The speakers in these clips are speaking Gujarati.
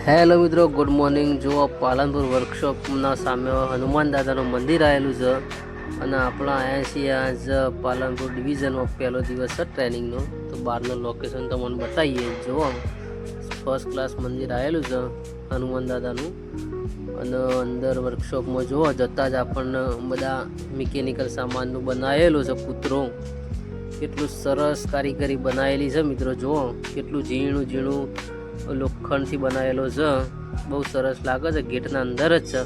હેલો મિત્રો, ગુડ મોર્નિંગ. જુઓ, પાલનપુર વર્કશોપના સામે હનુમાન દાદાનું મંદિર આવેલું છે અને આપણે આવ્યા છીએ આજ પાલનપુર ડિવિઝનમાં પહેલો દિવસ છે ટ્રેનિંગનો. તો બહારનું લોકેશન તમને બતાવીએ. જુઓ, ફર્સ્ટ ક્લાસ મંદિર આવેલું છે હનુમાન દાદાનું. અને અંદર વર્કશોપમાં જુઓ જતાં જ આપણને બધા મિકેનિકલ સામાનનું બનાવેલું છે. કૂતરો કેટલું સરસ કારીગરી બનાવેલી છે મિત્રો. જુઓ કેટલું ઝીણું ઝીણું લોખંડથી બનાવેલો છે. બહુ સરસ લાગે છે. ગેટના અંદર જ છે.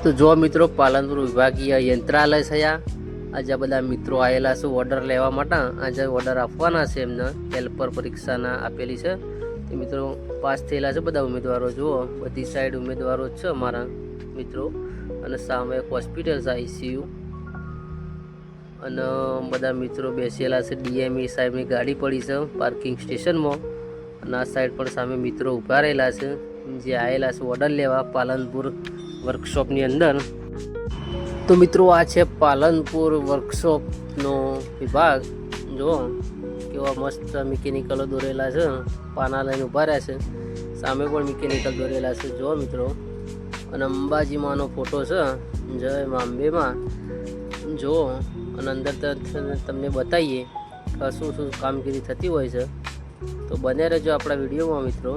તો જો મિત્રો, પાલનપુર વિભાગીય યંત્રાલય છે. આજે બધા મિત્રો આવેલા છે ઓર્ડર લેવા માટે. આજે ઓર્ડર આપવાના છે એમને. હેલ્પર પરીક્ષાના આપેલી છે. તે મિત્રો પાસ થયેલા છે બધા ઉમેદવારો. જુઓ, બધી સાઈડ ઉમેદવારો જ છે અમારા મિત્રો. અને સામે એક હોસ્પિટલ છે, ICU. અને બધા મિત્રો બેસેલા છે. DME સાહેબની ગાડી પડી છે પાર્કિંગ સ્ટેશનમાં. અને આ સાઈડ પર સામે મિત્રો ઊભા રહેલા છે જે આવેલા છે ઓર્ડર લેવા પાલનપુર વર્કશોપની અંદર. તો મિત્રો, આ છે પાલનપુર વર્કશોપનો વિભાગ. જુઓ કેવા મસ્ત મિકેનિકલો દોરેલા છે. પાના લઈને ઊભા રહ્યા છે. સામે પણ મિકેનિકલ દોરેલા છે. જુઓ મિત્રો, અને અંબાજીમાંનો ફોટો છે. જય મા અંબેમાં. જુઓ, અને અંદર તમને બતાવીએ કે શું શું કામગીરી થતી હોય છે. તો બને રહેજો આપણા વિડીયોમાં મિત્રો.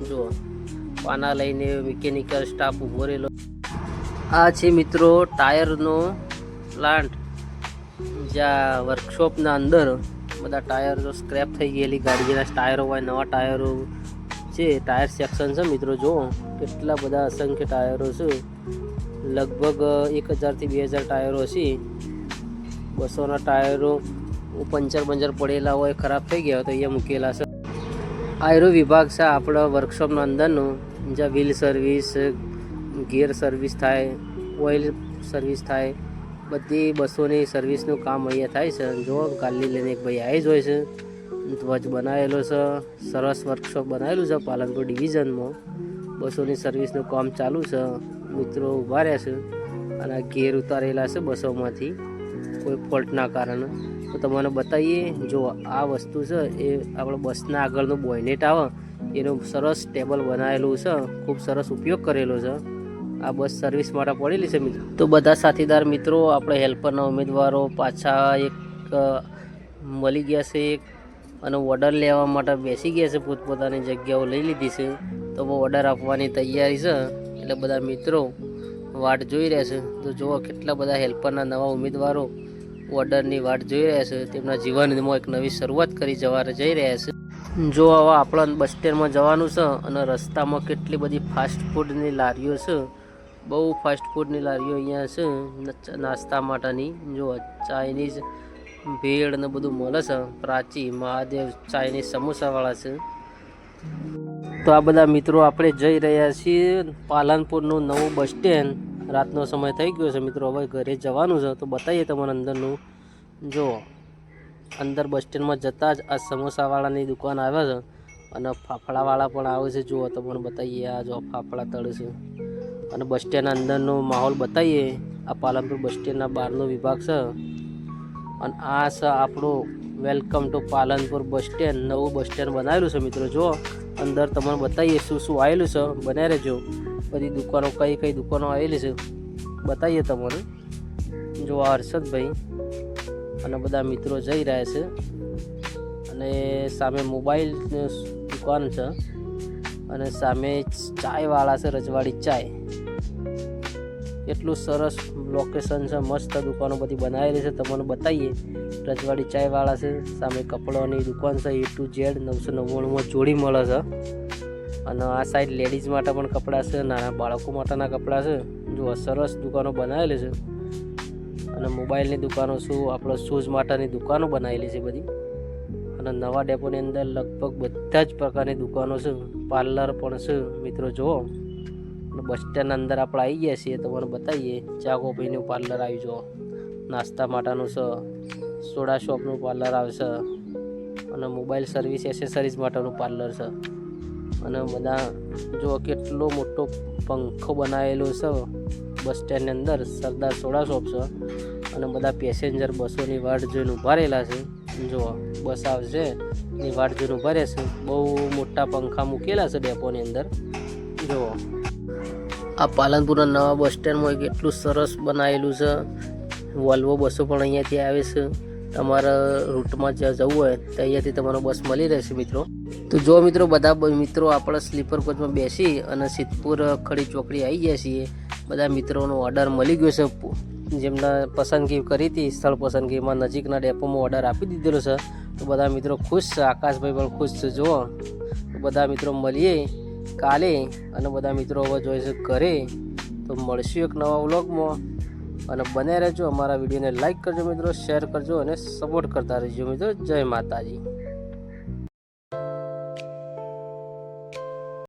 જુઓ, પાના લઈને મિકેનિકલ સ્ટાફ ઊભો રહેલો. આ છે મિત્રો ટાયરનો પ્લાન્ટ. જ્યાં વર્કશોપના અંદર બધા ટાયરો સ્ક્રેપ થઈ ગયેલી ગાડીના ટાયરો હોય, નવા ટાયરો છે. ટાયર સેક્શન છે મિત્રો. જુઓ કેટલા બધા અસંખ્ય ટાયરો છે. લગભગ 1000 થી 2000 ટાયરો છે. 200ના ટાયરો પંચર પડેલા હોય, ખરાબ થઈ ગયા હોય તો અહીંયા મૂકેલા છે. આયરો વિભાગ છે આપણા વર્કશોપના અંદરનો. જ્યાં વ્હીલ સર્વિસ, ગિયર સર્વિસ થાય, ઓઇલ સર્વિસ થાય, બધી બસોની સર્વિસનું કામ અહીંયા થાય છે. જો ગાડી લઈને એક ભાઈ આવી જ હોય છે. ધ્વજ બનાવેલો છે. સરસ વર્કશોપ બનાવેલું છે પાલનપુર ડિવિઝનમાં. બસોની સર્વિસનું કામ ચાલુ છે. મિત્રો ઊભા રહ્યા છે અને ગિયર ઉતારેલા છે બસોમાંથી કોઈ ફોલ્ટના કારણે. તો તમને બતાવીએ. જો આ વસ્તુ છે એ આપણે બસના આગળનું બોયનેટ આવે એનું સરસ ટેબલ બનાવેલું છે. ખૂબ સરસ ઉપયોગ કરેલો છે. આ બસ સર્વિસ માટે પડેલી છે મિત્રો. તો બધા સાથીદાર મિત્રો, આપણે હેલ્પરના ઉમેદવારો પાછા એક મળી ગયા છે અને ઓર્ડર લેવા માટે બેસી ગયા છે. પોતપોતાની જગ્યાઓ લઈ લીધી છે. તો ઓર્ડર આપવાની તૈયારી છે. એટલે બધા મિત્રો વાટ જોઈ રહ્યા છે. તો જુઓ કેટલા બધા હેલ્પરના નવા ઉમેદવારો ઓર્ડરની વાટ જોઈ રહ્યા છે. તેમના જીવનમાં એક નવી શરૂઆત કરી જઈ રહ્યા છે. જો હવે આપણા બસ સ્ટેન્ડમાં જવાનું છે અને રસ્તામાં કેટલી બધી ફાસ્ટ ફૂડની લારીઓ છે. બહુ ફાસ્ટ ફૂડની લારીઓ અહીંયા છે નાસ્તા માટેની. જો ચાઇનીઝ ભેળ ને બધું મળે છે. પ્રાચી મહાદેવ ચાઇનીઝ સમોસાવાળા છે. તો આ બધા મિત્રો આપણે જઈ રહ્યા છીએ પાલનપુરનું નવું બસ સ્ટેન્ડ. રાતનો સમય થઈ ગયો છે મિત્રો. હવે ઘરે જવાનું છે. તો બતાવીએ તમને અંદરનું. જો અંદર બસ સ્ટેન્ડમાં જતાં જ આ સમોસાવાળાની દુકાન આવે છે અને ફાફડાવાળા પણ આવે છે. જુઓ તમને બતાવીએ. આ જો ફાફડા તળે છે. અને બસ સ્ટેન્ડ અંદરનો માહોલ બતાવીએ. આ પાલનપુર બસ સ્ટેન્ડના બહારનો વિભાગ છે. અને આ છે આપણું welcome to Palanpur bus stand. નવું બસ સ્ટેન્ડ બનાવેલું છે મિત્રો. જુઓ અંદર તમને બતાવીએ શું શું આવેલું છે. બને રહેજો. બધી દુકાનો કઈ દુકાનો આવેલી છે બતાવીએ તમને. જો આ હર્ષદભાઈ અને બધા મિત્રો જઈ રહ્યા છે. અને સામે મોબાઈલની દુકાન છે. અને સામે ચાયવાળા છે, રજવાડી ચાય. એટલું સરસ લોકેશન છે. મસ્ત દુકાનો બધી બનાવેલી છે. તમને બતાવીએ. રજવાડી ચાયવાળા છે. સામે કપડાની દુકાન છે. A to Z 999માં જોડી મળે છે. અને આ સાઈડ લેડીઝ માટે પણ કપડાં છે. નાના બાળકો માટેના કપડાં છે. જો સરસ દુકાનો બનાવેલી છે. અને મોબાઈલની દુકાનો શું, આપણે શૂઝ માટેની દુકાનો બનાવેલી છે બધી. અને નવા ડેપોની અંદર લગભગ બધા જ પ્રકારની દુકાનો છે. પાર્લર પણ છે મિત્રો. જુઓ, અને બસ સ્ટેન્ડ અંદર આપણે આવી ગયા છીએ. તમને બતાવીએ. ચા કોફીનું પાર્લર આવી. જુઓ નાસ્તા માટેનું છે. સોડા શોપનું પાર્લર આવશે. અને મોબાઈલ સર્વિસ એસેસરીઝ માટેનું પાર્લર છે. અને બધા જો કેટલો મોટો પંખો બનાવેલો છે બસ સ્ટેન્ડની અંદર. સરદાર સોડા શોપ છે. અને બધા પેસેન્જર બસોની વાટ જોઈને ઊભા રહેલા છે. જુઓ બસ આવશે એ વાટ જોઈને ઊભા રહેશે. બહુ મોટા પંખા મૂકેલા છે ડેપોની અંદર. જુઓ આ પાલનપુરના નવા બસ સ્ટેન્ડમાં કેટલું સરસ બનાવેલું છે. વોલ્વો બસો પણ અહીંયાથી આવે છે. તમારા રૂટમાં જ્યાં જવું હોય તો અહીંયાથી તમારો બસ મળી રહેશે મિત્રો. તો જો મિત્રો બધા મિત્રો આપણે સ્લીપર કોચમાં બેસી અને સિદ્ધપુર ખડી ચોકડી આવી ગયા છીએ. બધા મિત્રોનો ઓર્ડર મળી ગયો છે. જેમને પસંદગી કરી હતી સ્થળ પસંદગીમાં નજીકના ડેપોમાં ઓર્ડર આપી દીધેલો છે. તો બધા મિત્રો ખુશ છે. આકાશભાઈ પણ ખુશ છે. જુઓ તો બધા મિત્રો મળીએ કાલે અને બધા મિત્રો હવે જોઈએ છે ઘરે. તો મળશું એક નવા વ્લોગમાં અને બને રહેજો. અમારા વિડીયોને લાઈક કરજો મિત્રો, શેર કરજો અને સપોર્ટ કરતા રહેજો મિત્રો. જય માતાજી.